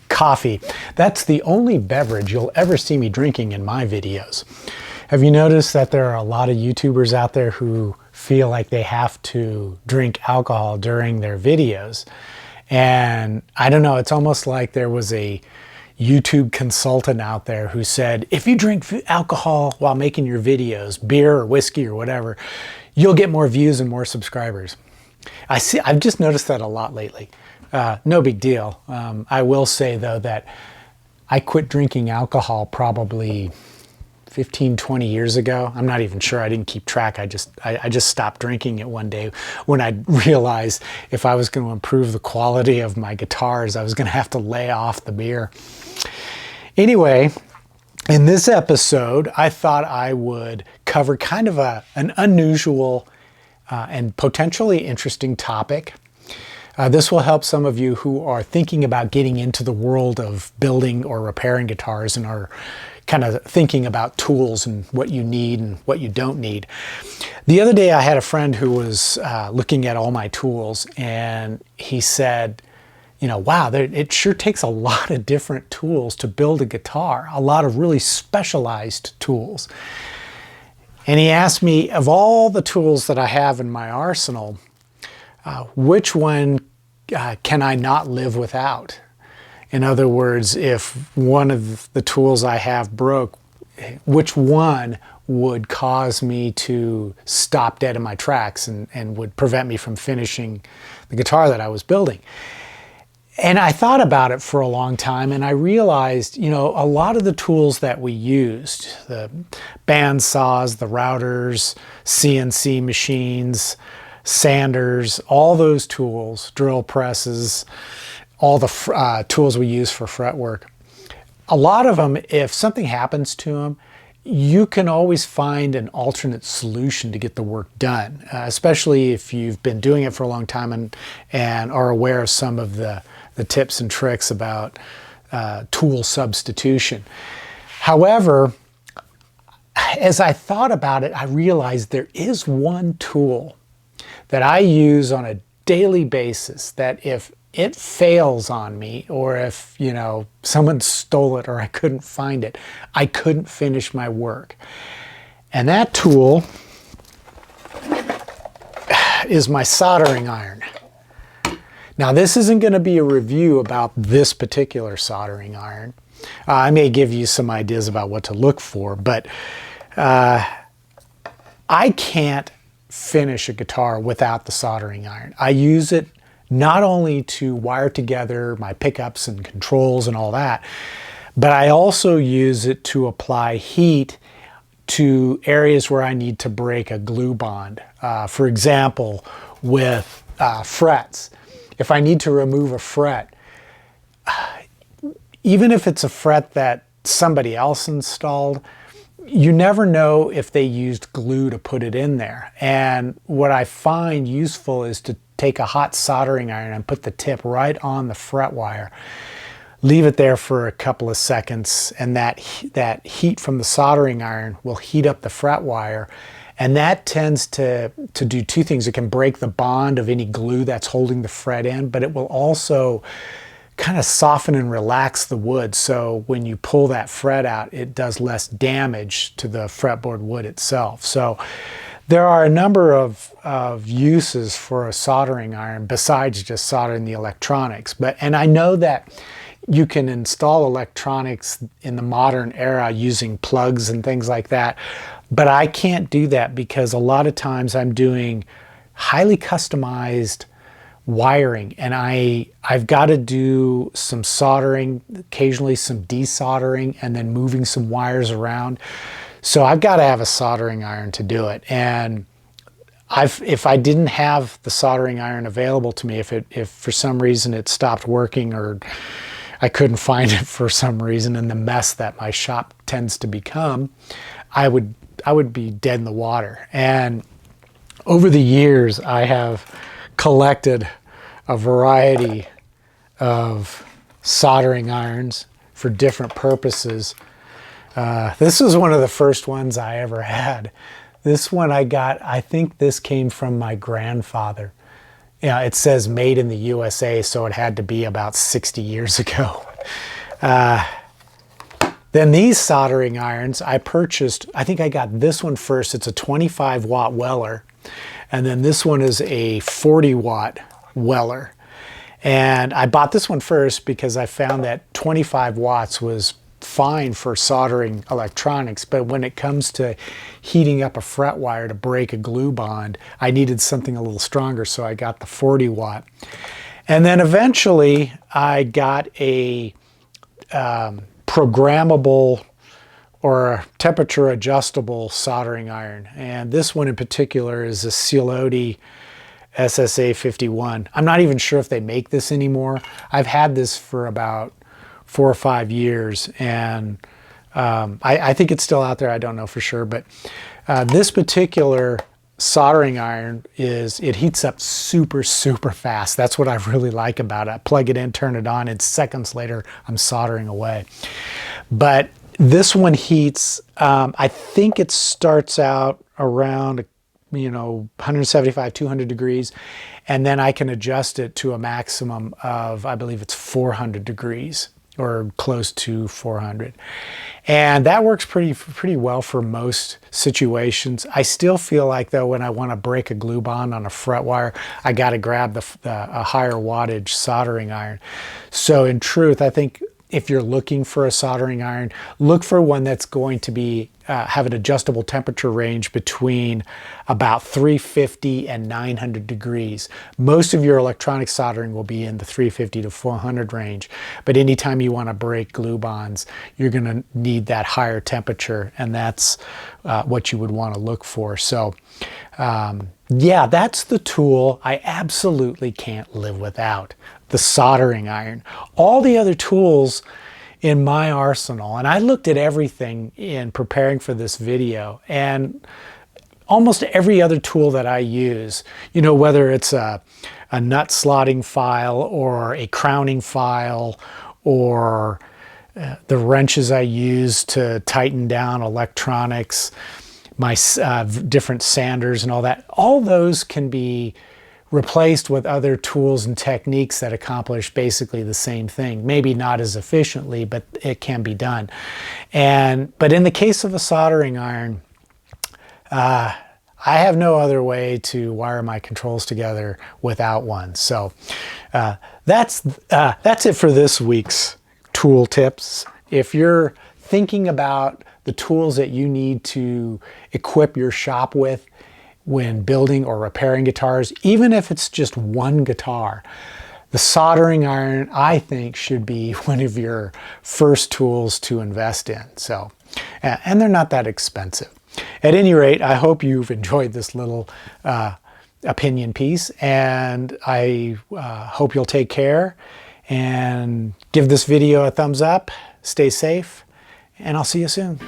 Coffee. That's the only beverage you'll ever see me drinking in my videos. Have you noticed that there are a lot of YouTubers out there who feel like they have to drink alcohol during their videos? And I don't know, it's almost like there was a YouTube consultant out there who said, if you drink alcohol while making your videos, beer or whiskey or whatever, you'll get more views and more subscribers. I've just noticed that a lot lately. No big deal. I will say though that I quit drinking alcohol probably 15, 20 years ago. I'm not even sure. I didn't keep track. I just stopped drinking it one day when I realized if I was going to improve the quality of my guitars, I was going to have to lay off the beer. Anyway, in this episode, I thought I would cover kind of an unusual and potentially interesting topic. This will help some of you who are thinking about getting into the world of building or repairing guitars and are kind of thinking about tools and what you need and what you don't need. The other day I had a friend who was looking at all my tools, and he said, you know, wow, it sure takes a lot of different tools to build a guitar, a lot of really specialized tools. And he asked me, of all the tools that I have in my arsenal, which one can I not live without? In other words, if one of the tools I have broke, which one would cause me to stop dead in my tracks and would prevent me from finishing the guitar that I was building? And I thought about it for a long time, and I realized, you know, a lot of the tools that we used, the band saws, the routers, CNC machines, sanders, all those tools, drill presses, all the tools we use for fretwork. A lot of them, if something happens to them, you can always find an alternate solution to get the work done, especially if you've been doing it for a long time and are aware of some of the tips and tricks about tool substitution. However, as I thought about it, I realized there is one tool that I use on a daily basis that if it fails on me, or if, you know, someone stole it or I couldn't find it, I couldn't finish my work. And that tool is my soldering iron. Now, this isn't going to be a review about this particular soldering iron. I may give you some ideas about what to look for, but I can't finish a guitar without the soldering iron. I use it not only to wire together my pickups and controls and all that, but I also use it to apply heat to areas where I need to break a glue bond. For example, with frets. If I need to remove a fret, even if it's a fret that somebody else installed, you never know if they used glue to put it in there. And what I find useful is to take a hot soldering iron and put the tip right on the fret wire, leave it there for a couple of seconds, and that heat from the soldering iron will heat up the fret wire. And that tends to do two things. It can break the bond of any glue that's holding the fret in, but it will also kind of soften and relax the wood, so when you pull that fret out, it does less damage to the fretboard wood itself. So there are a number of uses for a soldering iron besides just soldering the electronics. And I know that you can install electronics in the modern era using plugs and things like that, but I can't do that because a lot of times I'm doing highly customized wiring, and I've got to do some soldering, occasionally some desoldering, and then moving some wires around. So I've got to have a soldering iron to do it. And if I didn't have the soldering iron available to me, if for some reason it stopped working or I couldn't find it for some reason, and the mess that my shop tends to become, I would be dead in the water. And over the years, I have collected a variety of soldering irons for different purposes. This was one of the first ones I ever had. This one I got, I think this came from my grandfather. Yeah, it says made in the USA, so it had to be about 60 years ago. Then these soldering irons I purchased, I think I got this one first. It's a 25 watt Weller. And then this one is a 40 watt Weller. And I bought this one first because I found that 25 watts was fine for soldering electronics, but when it comes to heating up a fret wire to break a glue bond, I needed something a little stronger, so I got the 40 watt. And then eventually I got a programmable or temperature adjustable soldering iron. And this one in particular is a Cioloti SSA 51. I'm not even sure if they make this anymore. I've had this for about 4 or 5 years, and I think it's still out there. I don't know for sure, but this particular soldering iron it heats up super fast. That's what I really like about it. I plug it in, turn it on, and seconds later I'm soldering away. But this one heats, I think it starts out around 175, 200 degrees, and then I can adjust it to a maximum of, I believe it's 400 degrees or close to 400. And that works pretty well for most situations. I still feel like though when I want to break a glue bond on a fret wire, I got to grab a higher wattage soldering iron. So in truth, I think if you're looking for a soldering iron, look for one that's going to be have an adjustable temperature range between about 350 and 900 degrees. Most of your electronic soldering will be in the 350 to 400 range, but anytime you want to break glue bonds, you're going to need that higher temperature, and that's what you would want to look for. So yeah, that's the tool I absolutely can't live without, the soldering iron. All the other tools in my arsenal, and I looked at everything in preparing for this video, and almost every other tool that I use, whether it's a nut slotting file or a crowning file or the wrenches I use to tighten down electronics, my different sanders and all that, all those can be replaced with other tools and techniques that accomplish basically the same thing. Maybe not as efficiently, but it can be done. But in the case of a soldering iron, I have no other way to wire my controls together without one. So that's it for this week's tool tips. If you're thinking about the tools that you need to equip your shop with when building or repairing guitars, even if it's just one guitar, the soldering iron, I think, should be one of your first tools to invest in. So, and they're not that expensive. At any rate, I hope you've enjoyed this little opinion piece, and I hope you'll take care and give this video a thumbs up. Stay safe, and I'll see you soon.